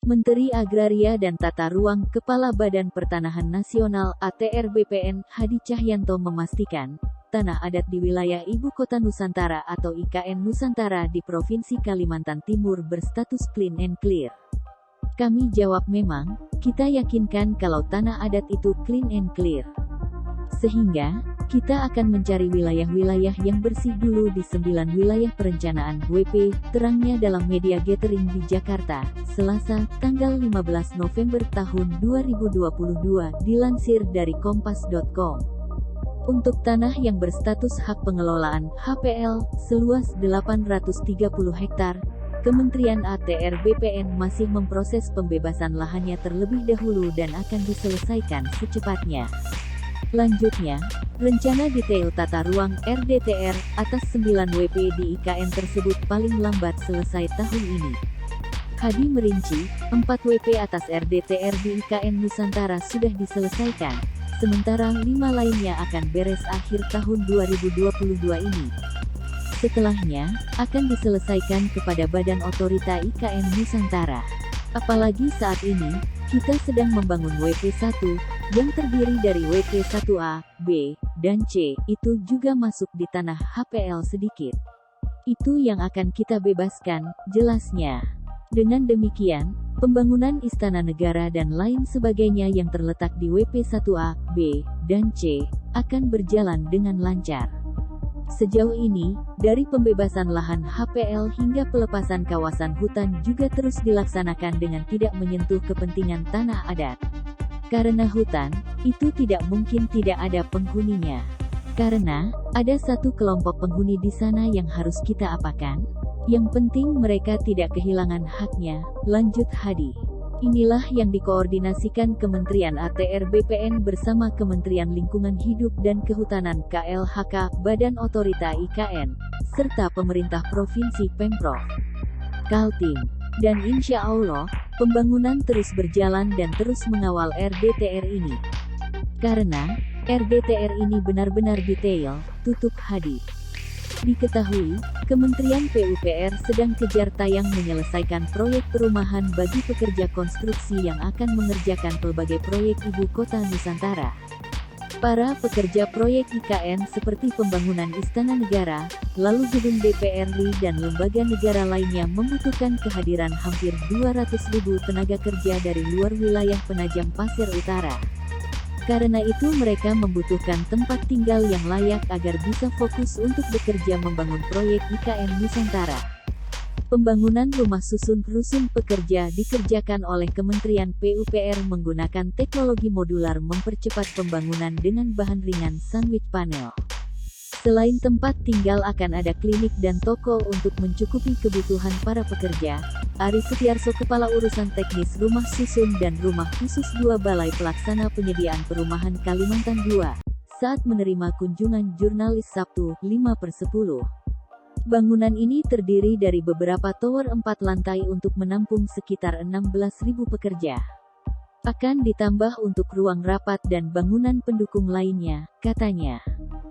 Menteri Agraria dan Tata Ruang Kepala Badan Pertanahan Nasional (ATR) BPN, Hadi Cahyanto memastikan, tanah adat di wilayah Ibu Kota Nusantara atau IKN Nusantara di Provinsi Kalimantan Timur berstatus clean and clear. Kami jawab memang, kita yakinkan kalau tanah adat itu clean and clear. Sehingga, kita akan mencari wilayah-wilayah yang bersih dulu di 9 wilayah perencanaan WP, terangnya dalam media gathering di Jakarta, Selasa, tanggal 15 November tahun 2022, dilansir dari kompas.com. Untuk tanah yang berstatus hak pengelolaan (HPL) seluas 830 hektar, Kementerian ATR BPN masih memproses pembebasan lahannya terlebih dahulu dan akan diselesaikan secepatnya. Lanjutnya, rencana detail tata ruang (RDTR) atas 9 WP di IKN tersebut paling lambat selesai tahun ini. Hadi merinci, 4 WP atas RDTR di IKN Nusantara sudah diselesaikan, sementara 5 lainnya akan beres akhir tahun 2022 ini. Setelahnya, akan diselesaikan kepada Badan Otorita IKN Nusantara. Apalagi saat ini, kita sedang membangun WP1, yang terdiri dari WP1A, B, dan C, itu juga masuk di tanah HPL sedikit. Itu yang akan kita bebaskan, jelasnya. Dengan demikian, pembangunan Istana Negara dan lain sebagainya yang terletak di WP1A, B, dan C, akan berjalan dengan lancar. Sejauh ini, dari pembebasan lahan HPL hingga pelepasan kawasan hutan juga terus dilaksanakan dengan tidak menyentuh kepentingan tanah adat. Karena hutan, itu tidak mungkin tidak ada penghuninya. Karena, ada satu kelompok penghuni di sana yang harus kita apakan? Yang penting mereka tidak kehilangan haknya, lanjut Hadi. Inilah yang dikoordinasikan Kementerian ATR BPN bersama Kementerian Lingkungan Hidup dan Kehutanan KLHK, Badan Otorita IKN, serta pemerintah provinsi Pemprov Kaltim. Dan insya Allah, pembangunan terus berjalan dan terus mengawal RDTR ini. Karena, RDTR ini benar-benar detail, tutup Hadi. Diketahui, Kementerian PUPR sedang kejar tayang menyelesaikan proyek perumahan bagi pekerja konstruksi yang akan mengerjakan berbagai proyek Ibu Kota Nusantara. Para pekerja proyek IKN seperti pembangunan Istana Negara, lalu gedung DPR RI dan lembaga negara lainnya membutuhkan kehadiran hampir 200.000 tenaga kerja dari luar wilayah Penajam Pasir Utara. Karena itu mereka membutuhkan tempat tinggal yang layak agar bisa fokus untuk bekerja membangun proyek IKN Nusantara. Pembangunan rumah susun rusun pekerja dikerjakan oleh Kementerian PUPR menggunakan teknologi modular mempercepat pembangunan dengan bahan ringan sandwich panel. Selain tempat tinggal akan ada klinik dan toko untuk mencukupi kebutuhan para pekerja. Ari Setiarso Kepala Urusan Teknis Rumah Susun dan Rumah Khusus 2 Balai Pelaksana Penyediaan Perumahan Kalimantan II, saat menerima kunjungan jurnalis Sabtu, 5/10. Bangunan ini terdiri dari beberapa tower 4 lantai untuk menampung sekitar 16.000 pekerja. Akan ditambah untuk ruang rapat dan bangunan pendukung lainnya, katanya.